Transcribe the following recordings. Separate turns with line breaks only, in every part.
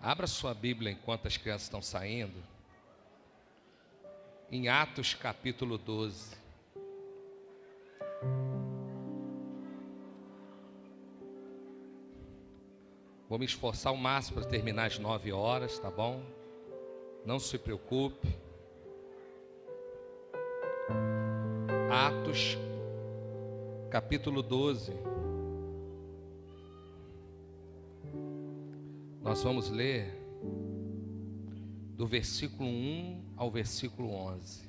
Abra sua Bíblia enquanto as crianças estão saindo. Em Atos capítulo 12. Vou me esforçar ao máximo para terminar às 9 horas, tá bom? Não se preocupe. Atos capítulo 12. Nós vamos ler do versículo 1 ao versículo 11.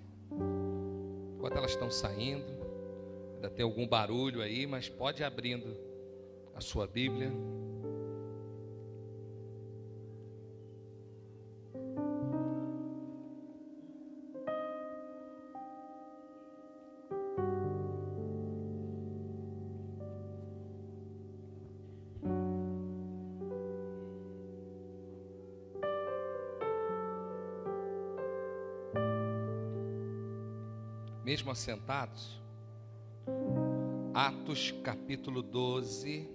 Enquanto elas estão saindo, ainda tem algum barulho aí, mas pode ir abrindo a sua Bíblia. Mesmo assentados, Atos capítulo 12,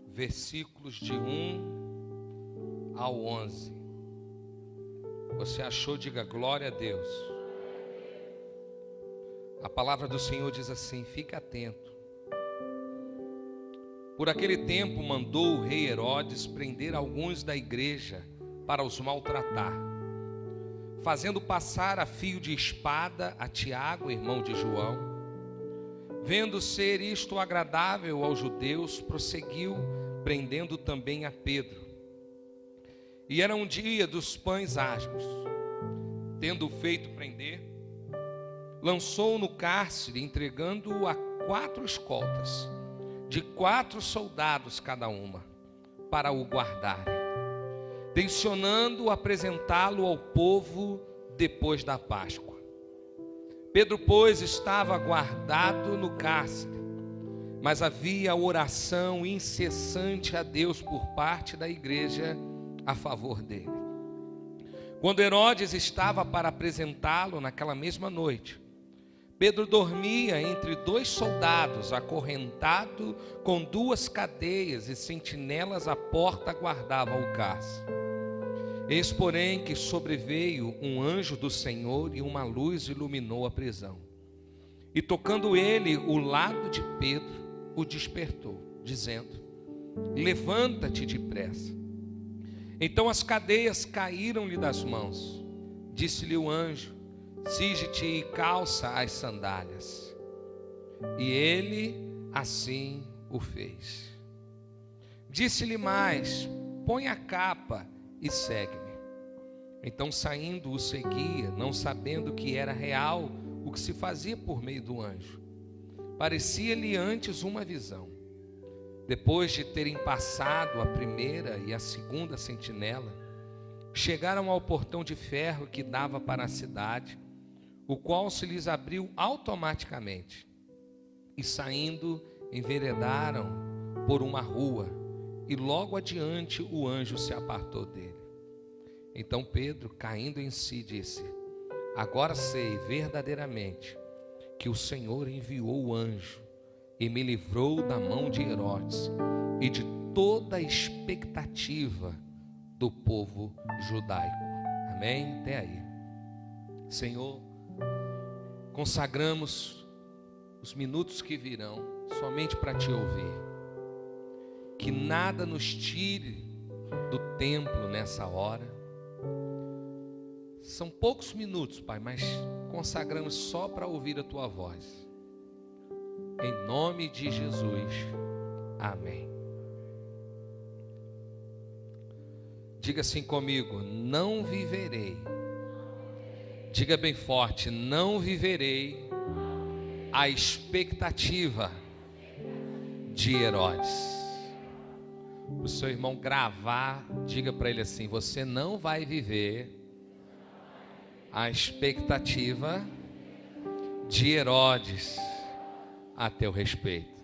versículos de 1 ao 11. Você achou? Diga glória a Deus. A palavra do Senhor diz assim: fique atento. Por aquele tempo mandou o rei Herodes prender alguns da igreja para os maltratar, fazendo passar a fio de espada a Tiago, irmão de João. Vendo ser isto agradável aos judeus, prosseguiu, prendendo também a Pedro. E era um dia dos pães asmos. Tendo-o feito prender, lançou-o no cárcere, entregando-o a 4 escoltas, de 4 soldados cada uma, para o guardarem, tencionando apresentá-lo ao povo depois da Páscoa. Pedro, pois, estava guardado no cárcere, mas havia oração incessante a Deus por parte da igreja a favor dele. Quando Herodes estava para apresentá-lo naquela mesma noite, Pedro dormia entre 2 soldados, acorrentado com 2 cadeias, e sentinelas à porta guardavam o cárcere. Eis, porém, que sobreveio um anjo do Senhor e uma luz iluminou a prisão. E tocando ele o lado de Pedro, o despertou, dizendo: levanta-te depressa. Então as cadeias caíram-lhe das mãos. Disse-lhe o anjo: cinge-te e calça as sandálias. E ele assim o fez. Disse-lhe mais: põe a capa e segue-me. Então, saindo, o seguia, não sabendo que era real o que se fazia por meio do anjo. Parecia-lhe antes uma visão. Depois de terem passado a primeira e a segunda sentinela, chegaram ao portão de ferro que dava para a cidade, o qual se lhes abriu automaticamente. E saindo, enveredaram por uma rua, e logo adiante o anjo se apartou dele. Então Pedro, caindo em si, disse: agora sei verdadeiramente que o Senhor enviou o anjo e me livrou da mão de Herodes e de toda a expectativa do povo judaico. Amém? Até aí. Senhor, consagramos os minutos que virão somente para te ouvir. Que nada nos tire do templo nessa hora. São poucos minutos, Pai, mas consagramos só para ouvir a tua voz. Em nome de Jesus. Amém. Diga assim comigo: não viverei. Diga bem forte: não viverei a expectativa de Herodes. O seu irmão gravar, diga para ele assim: você não vai viver a expectativa de Herodes a teu respeito.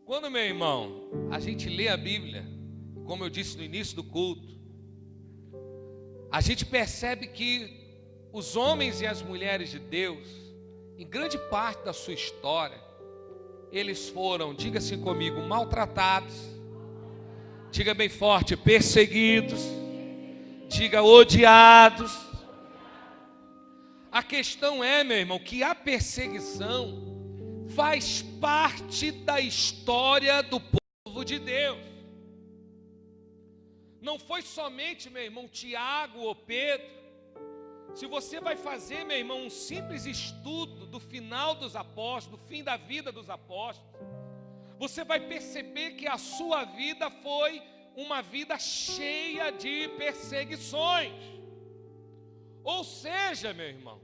Quando, meu irmão, a gente lê a Bíblia, como eu disse no início do culto, a gente percebe que os homens e as mulheres de Deus, em grande parte da sua história, eles foram, diga assim comigo, maltratados, Diga bem forte: perseguidos. Diga: odiados. A questão é, meu irmão, que a perseguição faz parte da história do povo de Deus. Não foi somente, meu irmão, Tiago ou Pedro. Se você vai fazer, meu irmão, um simples estudo do final dos apóstolos, do fim da vida dos apóstolos, você vai perceber que a sua vida foi uma vida cheia de perseguições. Ou seja, meu irmão,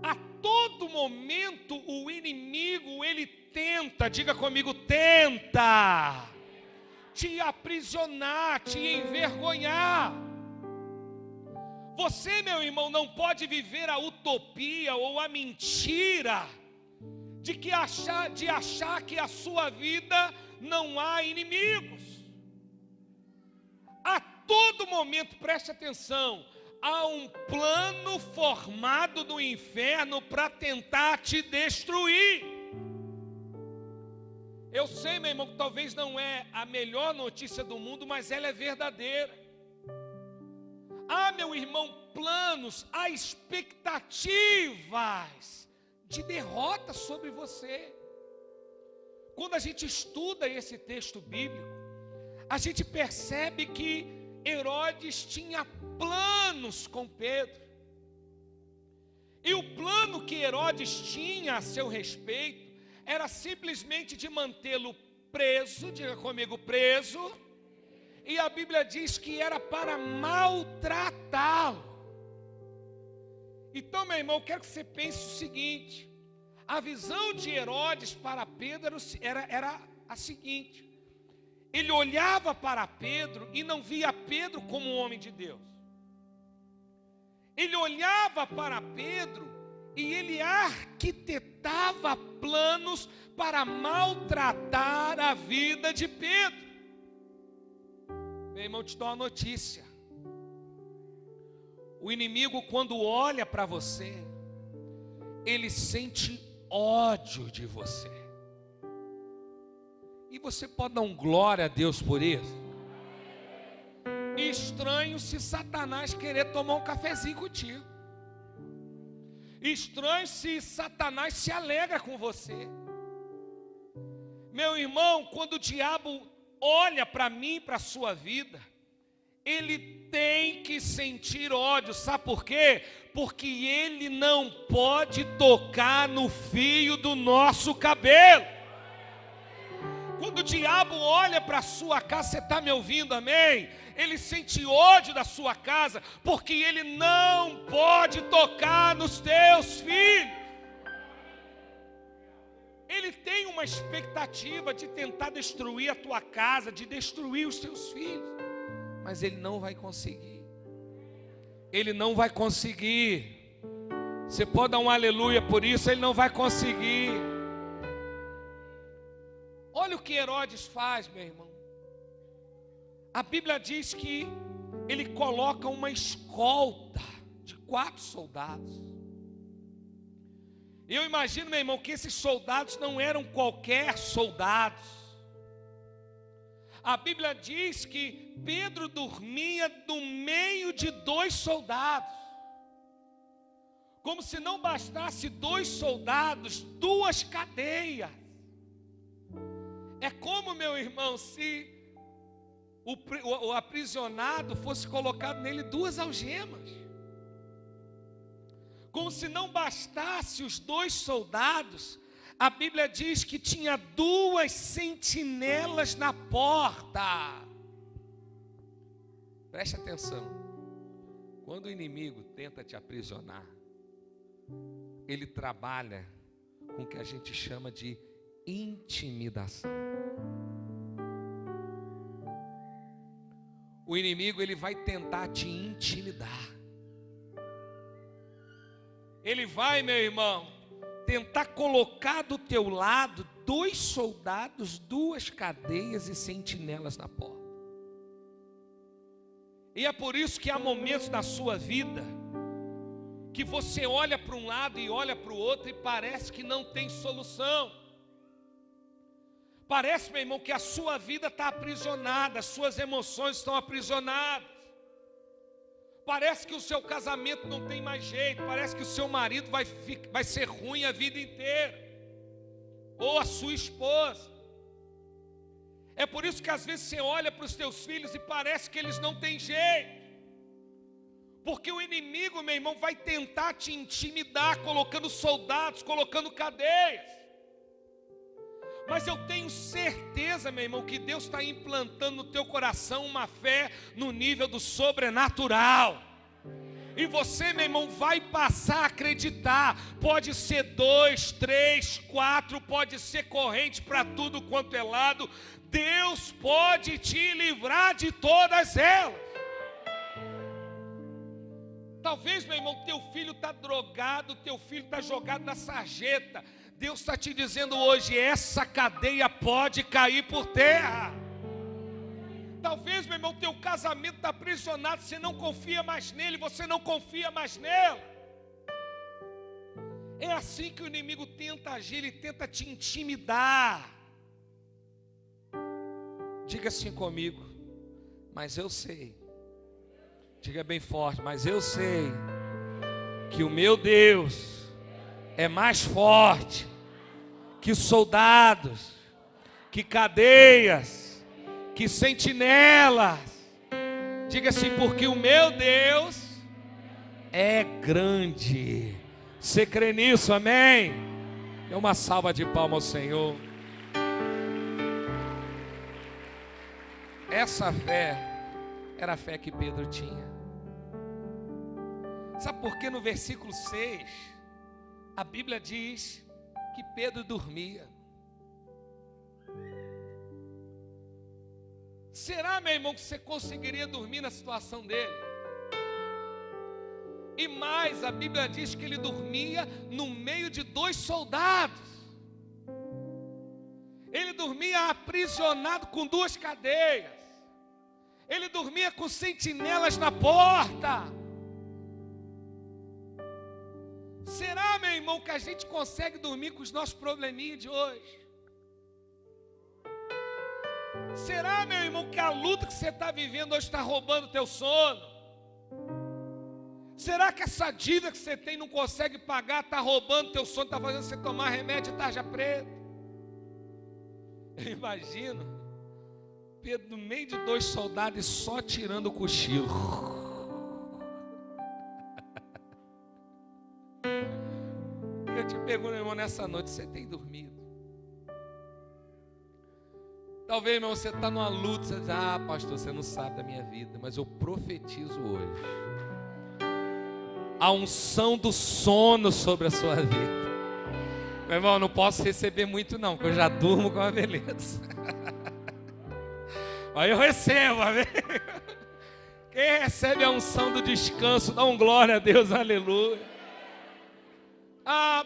a todo momento o inimigo, ele tenta, diga comigo, tenta te aprisionar, te envergonhar. Você, meu irmão, não pode viver a utopia ou a mentira de achar que a sua vida não há inimigos. A todo momento, preste atenção, há um plano formado do inferno para tentar te destruir. Eu sei, meu irmão, que talvez não é a melhor notícia do mundo, mas ela é verdadeira. Há, meu irmão, planos, há expectativas de derrota sobre você. Quando a gente estuda esse texto bíblico, a gente percebe que Herodes tinha planos com Pedro. E o plano que Herodes tinha a seu respeito era simplesmente de mantê-lo preso, diga comigo, preso. E a Bíblia diz que era para maltratá-lo. Então, meu irmão, eu quero que você pense o seguinte: a visão de Herodes para Pedro era a seguinte: ele olhava para Pedro e não via Pedro como um homem de Deus. Ele olhava para Pedro e ele arquitetava planos para maltratar a vida de Pedro. Meu irmão, te dou uma notícia: o inimigo, quando olha para você, ele sente ódio de você. E você pode dar um glória a Deus por isso? Estranho se Satanás querer tomar um cafezinho contigo. Estranho se Satanás se alegra com você. Meu irmão, quando o diabo olha para mim, para a sua vida, ele tem que sentir ódio. Sabe por quê? Porque ele não pode tocar no fio do nosso cabelo. Quando o diabo olha para a sua casa, você está me ouvindo, amém? Ele sente ódio da sua casa, porque ele não pode tocar nos teus filhos. Ele tem uma expectativa de tentar destruir a tua casa, de destruir os teus filhos, mas ele não vai conseguir. Ele não vai conseguir. Você pode dar um aleluia por isso? Ele não vai conseguir. Olha o que Herodes faz, meu irmão. A Bíblia diz que ele coloca uma escolta de 4 soldados. Eu imagino, meu irmão, que esses soldados não eram qualquer soldados. A Bíblia diz que Pedro dormia no meio de 2 soldados. Como se não bastasse 2 soldados, 2 cadeias. É como, meu irmão, se o aprisionado fosse colocado nele 2 algemas. Como se não bastasse os 2 soldados, a Bíblia diz que tinha 2 sentinelas na porta. Preste atenção. Quando o inimigo tenta te aprisionar, ele trabalha com o que a gente chama de intimidação. O inimigo, ele vai tentar te intimidar. Ele vai, meu irmão, tentar colocar do teu lado 2 soldados, 2 cadeias e sentinelas na porta. E é por isso que há momentos na sua vida que você olha para um lado e olha para o outro e parece que não tem solução. Parece, meu irmão, que a sua vida está aprisionada, as suas emoções estão aprisionadas. Parece que o seu casamento não tem mais jeito, parece que o seu marido vai ser ruim a vida inteira, ou a sua esposa. É por isso que às vezes você olha para os teus filhos e parece que eles não têm jeito. Porque o inimigo, meu irmão, vai tentar te intimidar, colocando soldados, colocando cadeias. Mas eu tenho certeza, meu irmão, que Deus está implantando no teu coração uma fé no nível do sobrenatural. E você, meu irmão, vai passar a acreditar. Pode ser 2, 3, 4, pode ser corrente para tudo quanto é lado. Deus pode te livrar de todas elas. Talvez, meu irmão, teu filho está drogado, teu filho está jogado na sarjeta. Deus está te dizendo hoje, essa cadeia pode cair por terra. Talvez, meu irmão, teu casamento está aprisionado, você não confia mais nele, você não confia mais nela. É assim que o inimigo tenta agir, ele tenta te intimidar. Diga assim comigo, mas eu sei. Diga bem forte, mas eu sei que o meu Deus é mais forte que soldados, que cadeias, que sentinelas. Diga assim, porque o meu Deus é grande. Você crê nisso, amém? Dê uma salva de palmas ao Senhor. Essa fé era a fé que Pedro tinha. Sabe por que no versículo 6 a Bíblia diz que Pedro dormia? Será, meu irmão, que você conseguiria dormir na situação dele? E mais, a Bíblia diz que ele dormia no meio de 2 soldados. Ele dormia aprisionado com 2 cadeias. Ele dormia com sentinelas na porta. Será, meu irmão, que a gente consegue dormir com os nossos probleminhas de hoje? Será, meu irmão, que a luta que você está vivendo hoje está roubando o teu sono? Será que essa dívida que você tem não consegue pagar, está roubando o teu sono, está fazendo você tomar remédio de tarja preta? Eu imagino Pedro no meio de 2 soldados e só tirando o cochilo. Eu te pergunto, irmão, nessa noite você tem dormido? Talvez, irmão, você está numa luta, você diz, pastor, você não sabe da minha vida, mas eu profetizo hoje a unção do sono sobre a sua vida. Meu irmão, eu não posso receber muito não, porque eu já durmo com a beleza. Aí eu recebo, amém? Quem recebe a unção do descanso, dá um glória a Deus, aleluia.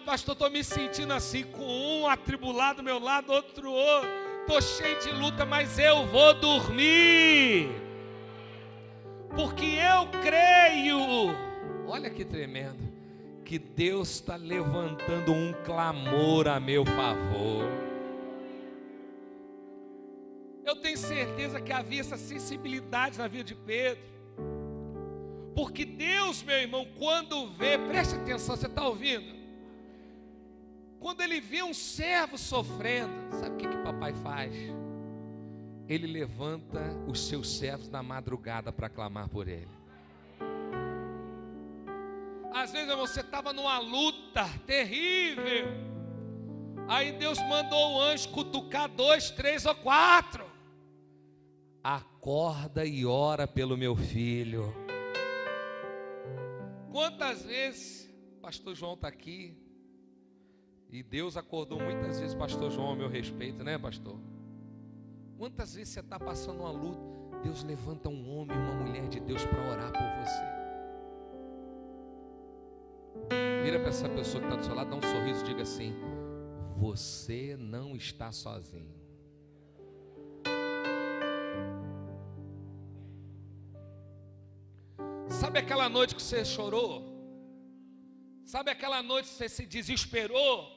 Pastor, estou me sentindo assim, com um atribulado do meu lado, outro. Estou cheio de luta, mas eu vou dormir. Porque eu creio. Olha que tremendo. Que Deus está levantando um clamor a meu favor. Eu tenho certeza que havia essa sensibilidade na vida de Pedro. Porque Deus, meu irmão, quando vê, preste atenção, você está ouvindo? Quando ele vê um servo sofrendo, sabe o que papai faz? Ele levanta os seus servos na madrugada para clamar por ele. Às vezes você estava numa luta terrível, aí Deus mandou o anjo cutucar 2, 3 ou 4. Acorda e ora pelo meu filho. Quantas vezes, pastor João está aqui, e Deus acordou muitas vezes pastor João a meu respeito, né, pastor? Quantas vezes você está passando uma luta, Deus levanta um homem, uma mulher de Deus para orar por você. Vira para essa pessoa que está do seu lado, dá um sorriso e diga assim: você não está sozinho. Sabe aquela noite que você chorou? Sabe aquela noite que você se desesperou?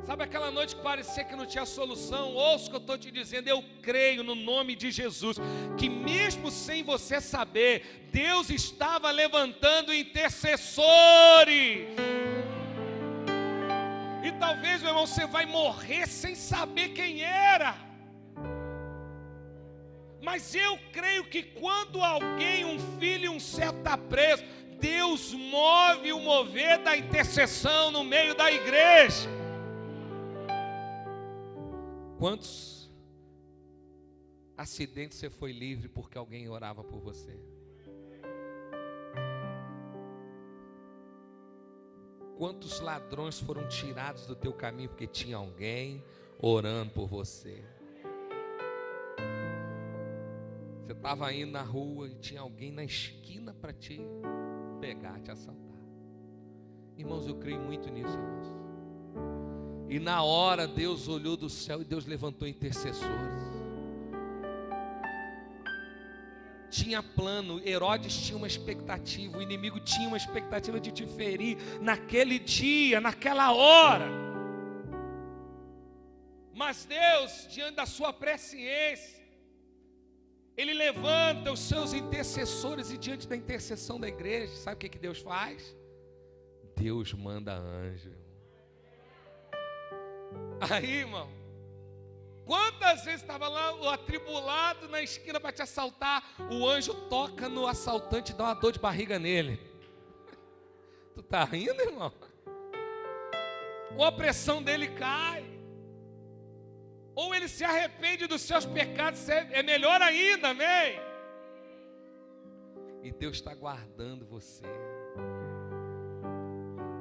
Sabe aquela noite que parecia que não tinha solução? Ouça o que eu estou te dizendo. Eu creio no nome de Jesus, que mesmo sem você saber, Deus estava levantando intercessores. E talvez, meu irmão, você vai morrer sem saber quem era. Mas eu creio que quando alguém, um filho e um servo está preso, Deus move o mover da intercessão no meio da igreja. Quantos acidentes você foi livre porque alguém orava por você? Quantos ladrões foram tirados do teu caminho porque tinha alguém orando por você? Você estava indo na rua e tinha alguém na esquina para te pegar, te assaltar. Irmãos, eu creio muito nisso, irmãos. E na hora Deus olhou do céu e Deus levantou intercessores. Tinha plano, Herodes tinha uma expectativa, o inimigo tinha uma expectativa de te ferir naquele dia, naquela hora. Mas Deus, diante da sua presciência, Ele levanta os seus intercessores e diante da intercessão da igreja, sabe o que Deus faz? Deus manda anjo. Aí, irmão, quantas vezes estava lá o atribulado na esquina para te assaltar, o anjo toca no assaltante e dá uma dor de barriga nele. Tu tá rindo, irmão? Ou a pressão dele cai, ou ele se arrepende dos seus pecados, é melhor ainda, amém? E Deus está guardando você.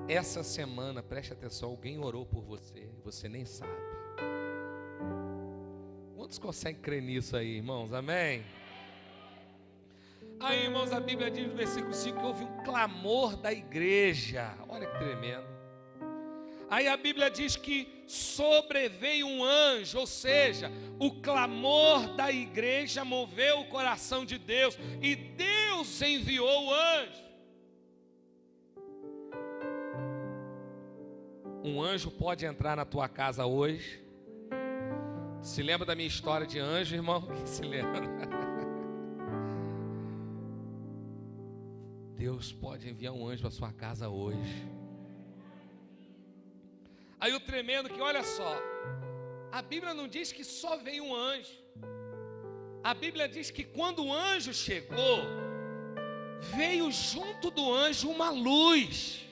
Essa semana, preste atenção, alguém orou por você, você nem sabe. Quantos conseguem crer nisso aí, irmãos? Amém? Aí, irmãos, a Bíblia diz no versículo 5 que houve um clamor da igreja. Olha que tremendo. Aí a Bíblia diz que sobreveio um anjo, ou seja, o clamor da igreja moveu o coração de Deus e Deus enviou o anjo. Um anjo pode entrar na tua casa hoje. Se lembra da minha história de anjo, irmão? Quem se lembra? Deus pode enviar um anjo para sua casa hoje. Aí o tremendo que, olha só, a Bíblia não diz que só veio um anjo. A Bíblia diz que quando o anjo chegou, veio junto do anjo uma luz.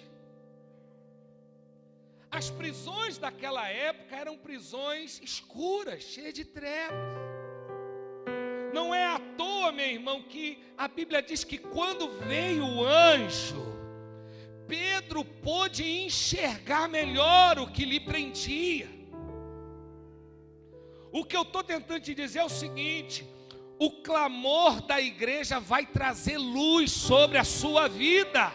As prisões daquela época eram prisões escuras, cheias de trevas. Não é à toa, meu irmão, que a Bíblia diz que quando veio o anjo, Pedro pôde enxergar melhor o que lhe prendia. O que eu estou tentando te dizer é o seguinte: o clamor da igreja vai trazer luz sobre a sua vida.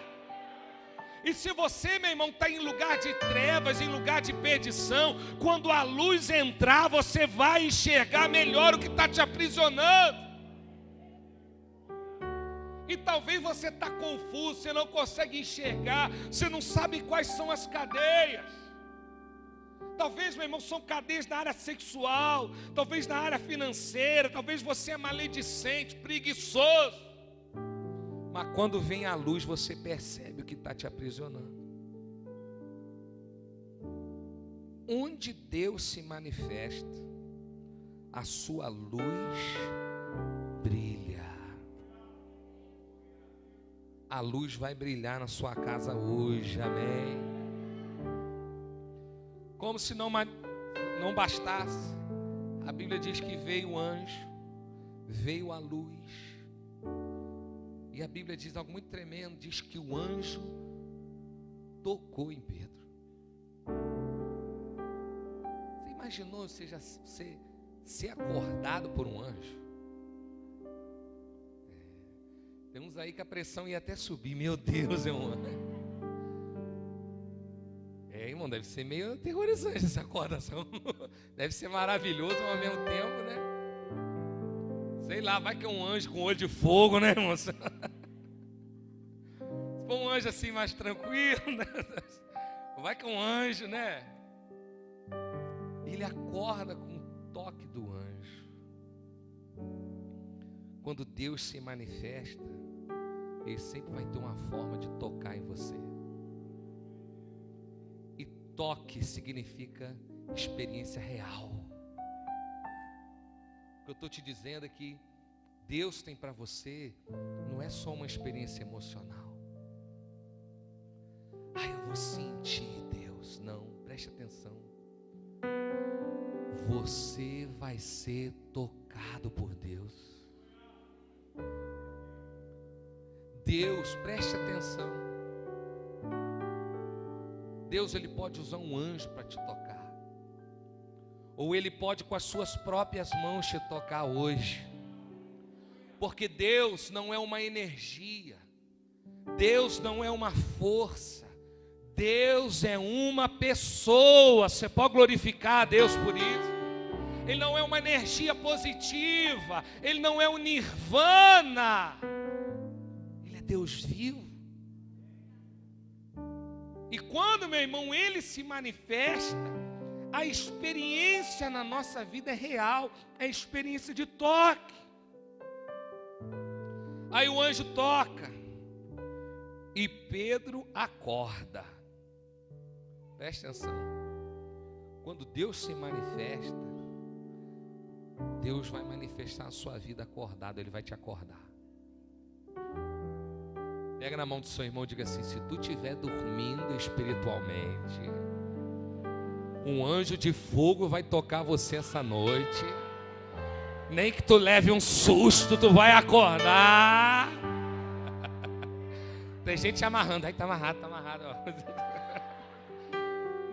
E se você, meu irmão, está em lugar de trevas, em lugar de perdição, quando a luz entrar, você vai enxergar melhor o que está te aprisionando. E talvez você está confuso, você não consegue enxergar, você não sabe quais são as cadeias. Talvez, meu irmão, são cadeias na área sexual, talvez na área financeira, talvez você é maledicente, preguiçoso. Mas quando vem a luz, você percebe o que está te aprisionando. Onde Deus se manifesta, a sua luz brilha. A luz vai brilhar na sua casa hoje, amém? Como se não bastasse, a Bíblia diz que veio o anjo, veio a luz. E a Bíblia diz algo muito tremendo, diz que o anjo tocou em Pedro. Você imaginou você ser acordado por um anjo? Tem uns aí que a pressão ia até subir, meu Deus, é um anjo. Irmão, deve ser meio aterrorizante essa acordação. Deve ser maravilhoso, mas ao mesmo tempo, né? Sei lá, vai que é um anjo com olho de fogo, né, irmão? Se for um anjo assim mais tranquilo, né? Vai que é um anjo, né? Ele acorda com o toque do anjo. Quando Deus se manifesta, Ele sempre vai ter uma forma de tocar em você. E toque significa experiência real. O que eu estou te dizendo é que Deus tem para você, não é só uma experiência emocional. Eu vou sentir Deus. Não, preste atenção. Você vai ser tocado por Deus. Deus, preste atenção. Deus, Ele pode usar um anjo para te tocar. Ou Ele pode com as suas próprias mãos te tocar hoje. Porque Deus não é uma energia, Deus não é uma força, Deus é uma pessoa. Você pode glorificar a Deus por isso. Ele não é uma energia positiva, Ele não é um nirvana, Ele é Deus vivo. E quando, meu irmão, Ele se manifesta, a experiência na nossa vida é real, é experiência de toque. Aí o anjo toca e Pedro acorda. Preste atenção. Quando Deus se manifesta, Deus vai manifestar a sua vida acordado. Ele vai te acordar. Pega na mão do seu irmão e diga assim: se tu estiver dormindo espiritualmente, um anjo de fogo vai tocar você essa noite. Nem que tu leve um susto, tu vai acordar. Tem gente amarrando. Aí tá amarrado, ó.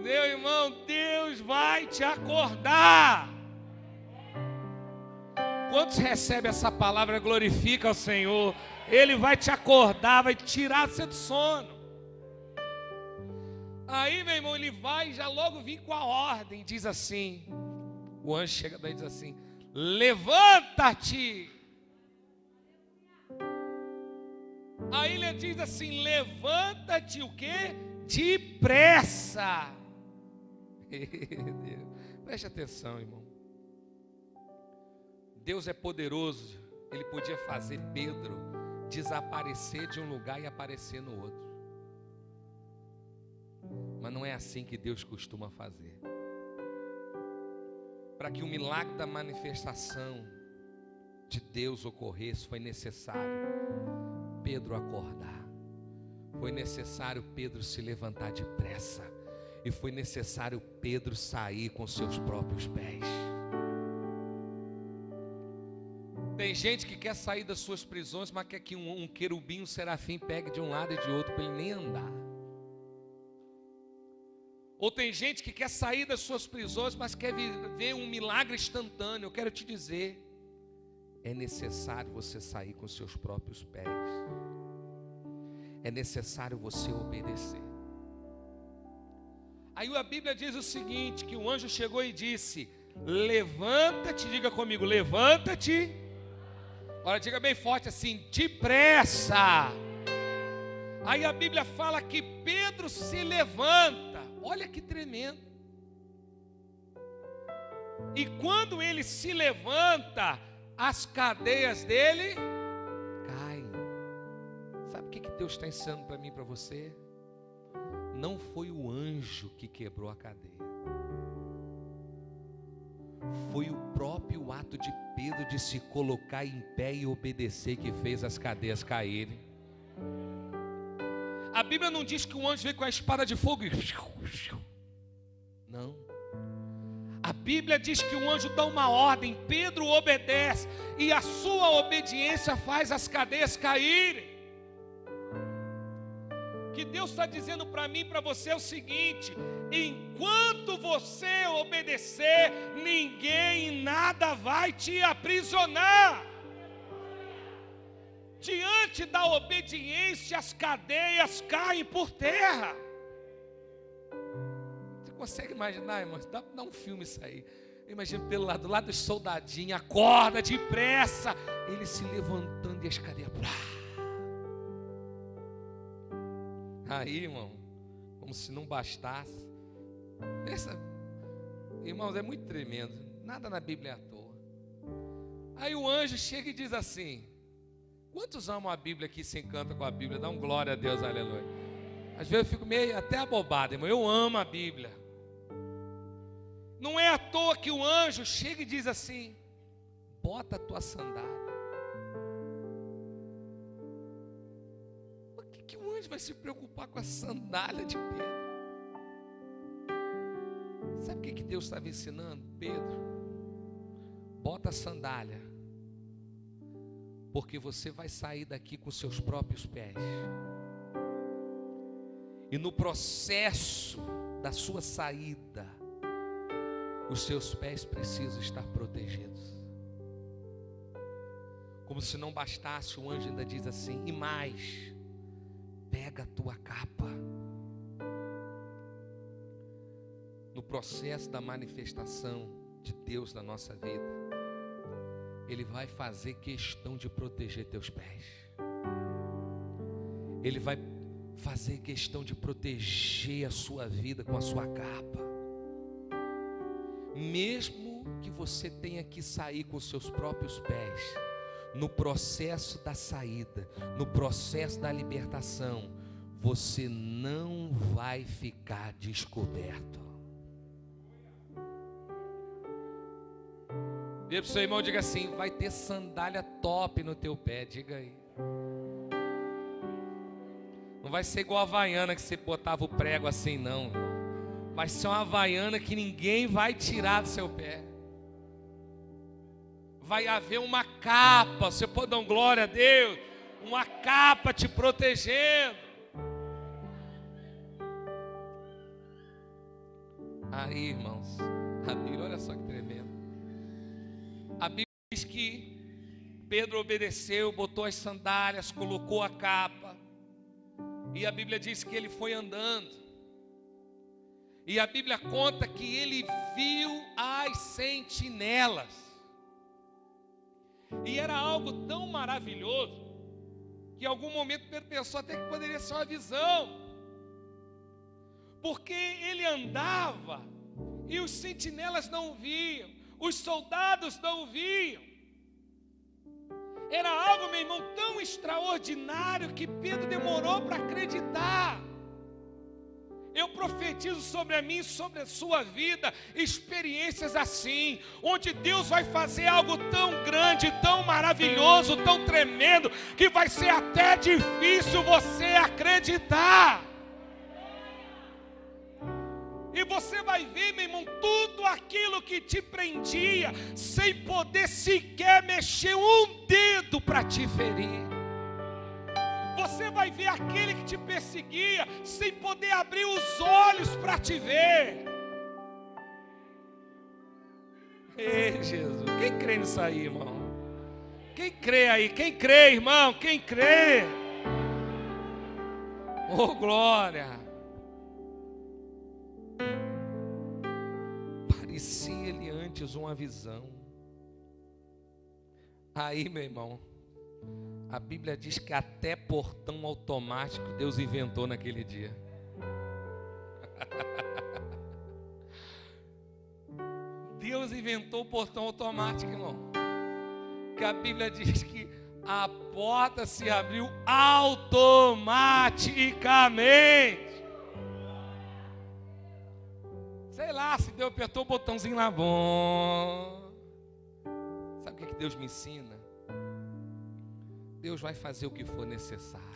Meu irmão, Deus vai te acordar. Quantos recebem essa palavra, glorifica ao Senhor? Ele vai te acordar, vai tirar você do sono. Aí, meu irmão, ele vai já logo vir com a ordem. Diz assim, o anjo chega daí e diz assim: levanta-te. Aí ele diz assim: levanta-te o quê? Depressa. Preste atenção, irmão. Deus é poderoso. Ele podia fazer Pedro desaparecer de um lugar e aparecer no outro. Mas não é assim que Deus costuma fazer. Para que o milagre da manifestação de Deus ocorresse, foi necessário Pedro acordar. Foi necessário Pedro se levantar depressa. E foi necessário Pedro sair com seus próprios pés. Tem gente que quer sair das suas prisões, mas quer que um querubim, um serafim pegue de um lado e de outro para ele nem andar. Ou tem gente que quer sair das suas prisões, mas quer ver um milagre instantâneo. Eu quero te dizer, é necessário você sair com seus próprios pés. É necessário você obedecer. Aí a Bíblia diz o seguinte, que o anjo chegou e disse: levanta-te, diga comigo, levanta-te. Agora diga bem forte assim: depressa. Aí a Bíblia fala que Pedro se levanta. Olha que tremendo. E quando ele se levanta, as cadeias dele caem. Sabe o que Deus está ensinando para mim e para você? Não foi o anjo que quebrou a cadeia. Foi o próprio ato de Pedro de se colocar em pé e obedecer que fez as cadeias caírem. A Bíblia não diz que o anjo veio com a espada de fogo e... Não. A Bíblia diz que o anjo dá uma ordem, Pedro obedece, e a sua obediência faz as cadeias caírem. Que Deus está dizendo para mim e para você é o seguinte: enquanto você obedecer, ninguém e nada vai te aprisionar. Diante da obediência, as cadeias caem por terra. Você consegue imaginar, irmão? Dá um filme isso aí. Imagina pelo lado dos soldadinhos, acorda depressa, ele se levantando e as cadeias. Aí, irmão, como se não bastasse. Pensa, Irmãos, é muito tremendo. Nada na Bíblia é à toa. Aí o anjo chega e diz assim: quantos amam a Bíblia aqui, se encantam com a Bíblia? Dá um glória a Deus, aleluia. Às vezes eu fico meio até abobado, irmão. Eu amo a Bíblia. Não é à toa que o anjo chega e diz assim: bota a tua sandália. Por que o anjo vai se preocupar com a sandália de Pedro? Sabe o que Deus estava ensinando? Pedro, bota a sandália, porque você vai sair daqui com seus próprios pés. E no processo da sua saída, os seus pés precisam estar protegidos. Como se não bastasse, o anjo ainda diz assim: e mais, pega a tua capa. No processo da manifestação de Deus na nossa vida, Ele vai fazer questão de proteger teus pés. Ele vai fazer questão de proteger a sua vida com a sua capa. Mesmo que você tenha que sair com os seus próprios pés, no processo da saída, no processo da libertação, você não vai ficar descoberto. Vira para o seu irmão e diga assim: vai ter sandália top no teu pé. Diga aí. Não vai ser igual a havaiana que você botava o prego assim, não. Vai ser uma havaiana que ninguém vai tirar do seu pé. Vai haver uma capa. Você pode dar glória a Deus. Uma capa te protegendo. Aí, irmãos, a Bíblia, olha só que tremendo. A Bíblia diz que Pedro obedeceu, botou as sandálias, colocou a capa. E a Bíblia diz que ele foi andando. E a Bíblia conta que ele viu as sentinelas. E era algo tão maravilhoso que em algum momento Pedro pensou até que poderia ser uma visão. Porque ele andava e os sentinelas não viam, os soldados não viam. Era algo, meu irmão, tão extraordinário que Pedro demorou para acreditar. Eu profetizo sobre a mim e sobre a sua vida experiências assim, onde Deus vai fazer algo tão grande, tão maravilhoso, tão tremendo, que vai ser até difícil você acreditar. E você vai ver, meu irmão, tudo aquilo que te prendia, sem poder sequer mexer um dedo para te ferir. Você vai ver aquele que te perseguia, sem poder abrir os olhos para te ver. Ei, Jesus, quem crê nisso aí, irmão? Quem crê aí? Quem crê, irmão? Quem crê? Oh, glória! Parecia-lhe antes uma visão. Aí, meu irmão, a Bíblia diz que até portão automático Deus inventou naquele dia. Deus inventou o portão automático, irmão. Que a Bíblia diz que a porta se abriu automaticamente. Sei lá, se Deus apertou o botãozinho lá, bom. Sabe o que Deus me ensina? Deus vai fazer o que for necessário.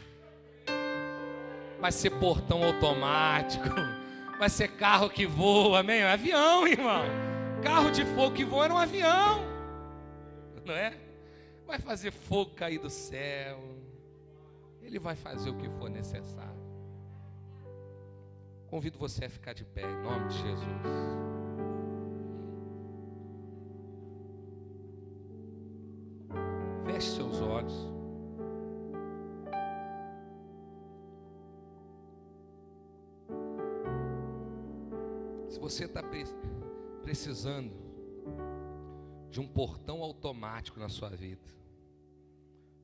Vai ser portão automático. Vai ser carro que voa, amém? É avião, irmão. Carro de fogo que voa era um avião. Não é? Vai fazer fogo cair do céu. Ele vai fazer o que for necessário. Convido você a ficar de pé, em nome de Jesus. Feche seus olhos. Se você está precisando de um portão automático na sua vida,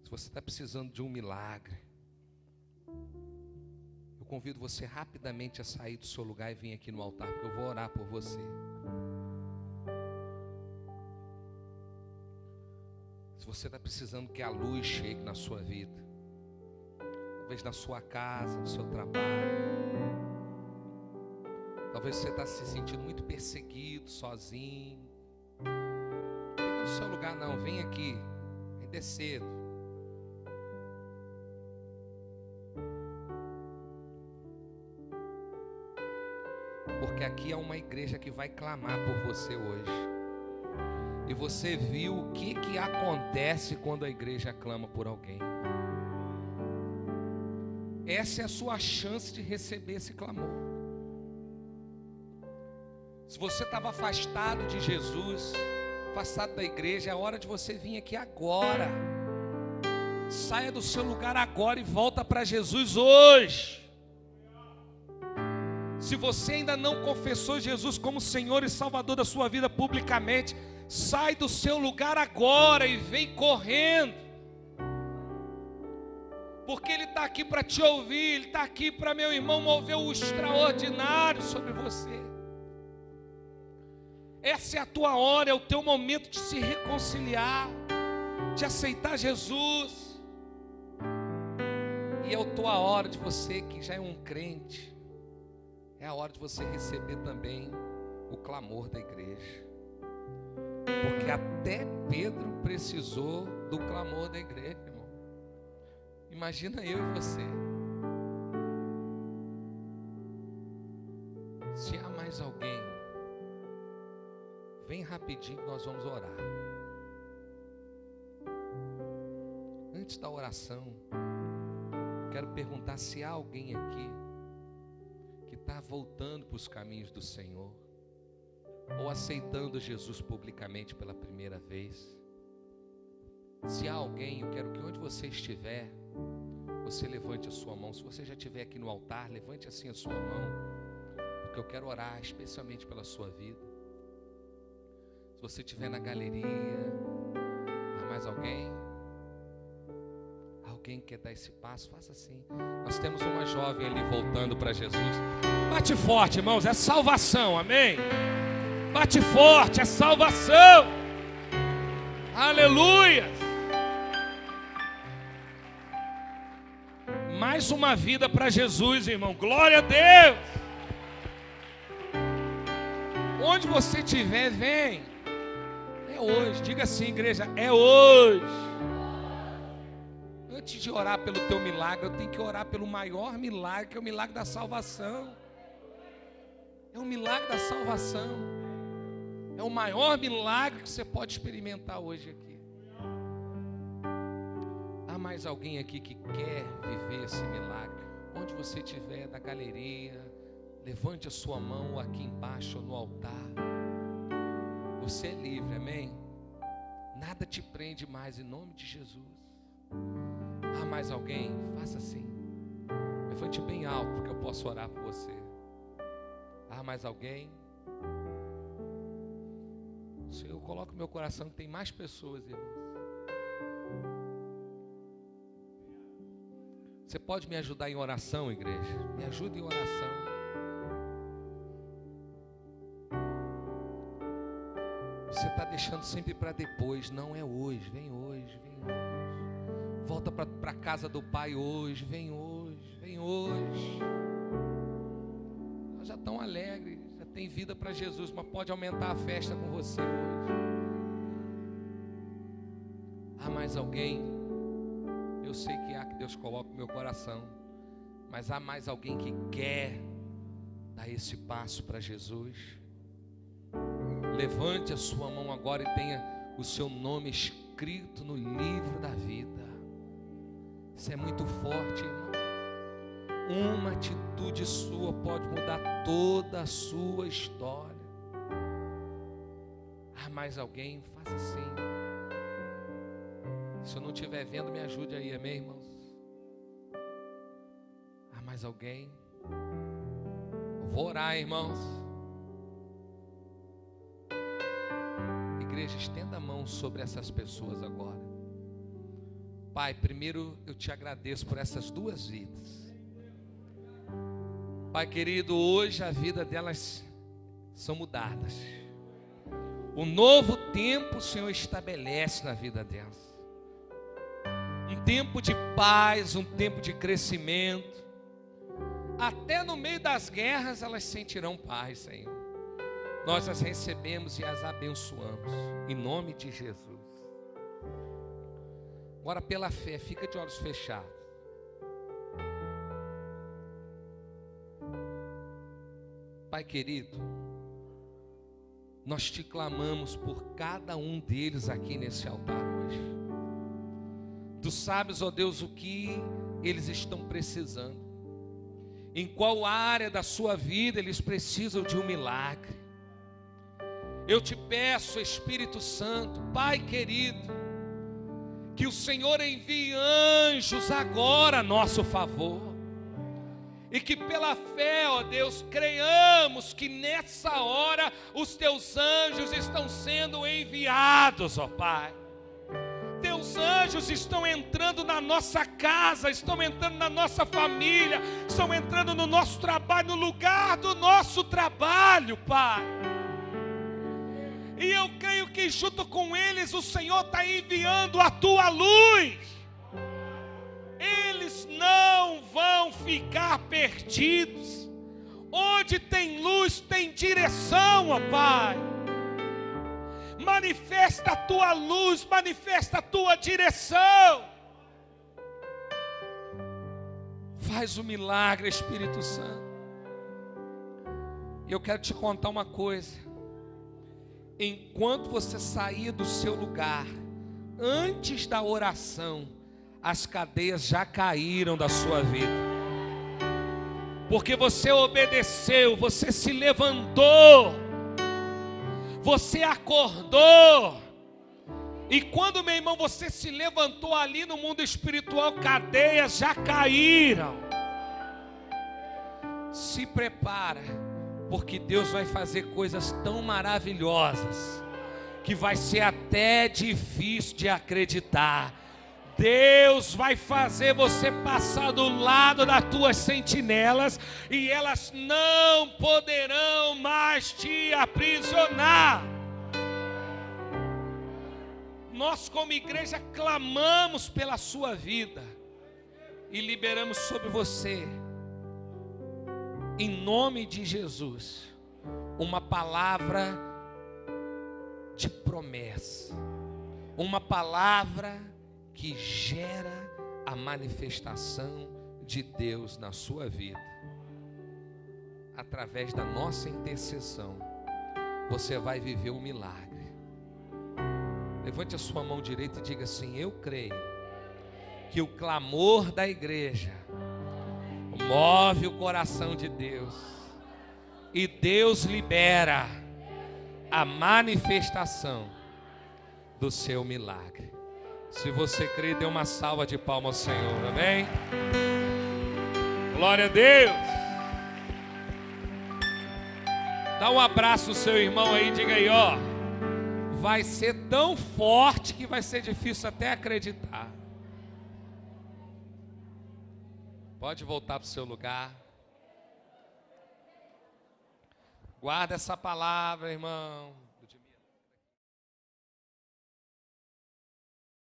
se você está precisando de um milagre, eu convido você rapidamente a sair do seu lugar e vir aqui no altar, porque eu vou orar por você. Se você está precisando que a luz chegue na sua vida, talvez na sua casa, no seu trabalho, talvez você está se sentindo muito perseguido, sozinho. Não fica no seu lugar não, vem aqui, vem descer. Porque aqui é uma igreja que vai clamar por você hoje. E você viu o que acontece quando a igreja clama por alguém. Essa é a sua chance de receber esse clamor. Se você estava afastado de Jesus, afastado da igreja, é a hora de você vir aqui agora. Saia do seu lugar agora e volta para Jesus hoje. Se você ainda não confessou Jesus como Senhor e Salvador da sua vida publicamente, sai do seu lugar agora e vem correndo. Porque Ele está aqui para te ouvir, Ele está aqui para, meu irmão, mover o extraordinário sobre você. Essa é a tua hora, é o teu momento de se reconciliar, de aceitar Jesus. E é a tua hora de você que já é um crente, é a hora de você receber também o clamor da igreja. Porque até Pedro precisou do clamor da igreja, irmão. Imagina eu e você. Se há mais alguém, vem rapidinho que nós vamos orar. Antes da oração, quero perguntar se há alguém aqui que está voltando para os caminhos do Senhor, ou aceitando Jesus publicamente pela primeira vez. Se há alguém, eu quero que onde você estiver, você levante a sua mão. Se você já estiver aqui no altar, levante assim a sua mão, porque eu quero orar especialmente pela sua vida. Se você estiver na galeria, há mais alguém? Alguém quer dar esse passo? Faça assim. Nós temos uma jovem ali voltando para Jesus. Bate forte, irmãos, é salvação, amém? Bate forte, é salvação. Aleluia. Mais uma vida para Jesus, irmão. Glória a Deus. Onde você estiver, vem. É hoje. Diga assim, igreja, é hoje. Antes de orar pelo teu milagre, eu tenho que orar pelo maior milagre, que é o milagre da salvação. É o milagre da salvação. É o maior milagre que você pode experimentar hoje aqui. Há mais alguém aqui que quer viver esse milagre? Onde você estiver, da galeria, levante a sua mão aqui embaixo ou no altar. Você é livre, amém? Nada te prende mais, em nome de Jesus. Há mais alguém? Faça assim. Levante bem alto, porque eu posso orar por você. Há mais alguém? Senhor, eu coloco no meu coração que tem mais pessoas, irmãos. Você pode me ajudar em oração, igreja? Me ajuda em oração. Você está deixando sempre para depois. Não é hoje, vem hoje, vem hoje. Volta para a casa do Pai hoje, vem hoje, vem hoje. Nós já estamos alegres, já tem vida para Jesus, mas pode aumentar a festa com você hoje. Há mais alguém? Eu sei que há, que Deus coloca no meu coração, mas há mais alguém que quer dar esse passo para Jesus? Levante a sua mão agora e tenha o seu nome escrito no livro da vida. Isso é muito forte, irmão. Uma atitude sua pode mudar toda a sua história. Há mais alguém? Faça assim. Se eu não estiver vendo, me ajude aí, amém, irmãos? Há mais alguém? Eu vou orar, irmãos. Igreja, estenda a mão sobre essas pessoas agora. Pai, primeiro eu te agradeço por essas duas vidas. Pai querido, hoje a vida delas são mudadas. Um novo tempo o Senhor estabelece na vida delas. tempo de paz, um tempo de crescimento. Até no meio das guerras elas sentirão paz, Senhor. Nós as recebemos e as abençoamos, em nome de Jesus. Agora pela fé, fica de olhos fechados. Pai querido, nós te clamamos por cada um deles aqui nesse altar hoje. Tu sabes, ó Deus, o que eles estão precisando. Em qual área da sua vida eles precisam de um milagre. Eu te peço, Espírito Santo, Pai querido, que o Senhor envie anjos agora a nosso favor. E que pela fé, ó Deus, creiamos que nessa hora os teus anjos estão sendo enviados, ó Pai. Teus anjos estão entrando na nossa casa, estão entrando na nossa família, estão entrando no nosso trabalho, no lugar do nosso trabalho, Pai. E eu creio que junto com eles o Senhor está enviando a tua luz. Eles não vão ficar perdidos. Onde tem luz, tem direção, ó Pai. Manifesta a tua luz, manifesta a tua direção. Faz o milagre, Espírito Santo. Eu quero te contar uma coisa. Enquanto você sair do seu lugar, antes da oração, as cadeias já caíram da sua vida. Porque você obedeceu, você se levantou, você acordou. E quando, meu irmão, você se levantou ali no mundo espiritual, cadeias já caíram. Se prepara, porque Deus vai fazer coisas tão maravilhosas que vai ser até difícil de acreditar. Deus vai fazer você passar do lado das tuas sentinelas e elas não poderão mais te aprisionar. Nós como igreja clamamos pela sua vida e liberamos sobre você, em nome de Jesus, uma palavra de promessa, uma palavra que gera a manifestação de Deus na sua vida. Através da nossa intercessão, você vai viver um milagre. Levante a sua mão direita e diga assim: eu creio que o clamor da igreja move o coração de Deus, e Deus libera a manifestação do seu milagre. Se você crê, dê uma salva de palmas ao Senhor, amém? Glória a Deus. Dá um abraço no seu irmão aí, diga aí, ó. Vai ser tão forte que vai ser difícil até acreditar. Pode voltar para o seu lugar. Guarda essa palavra, irmão.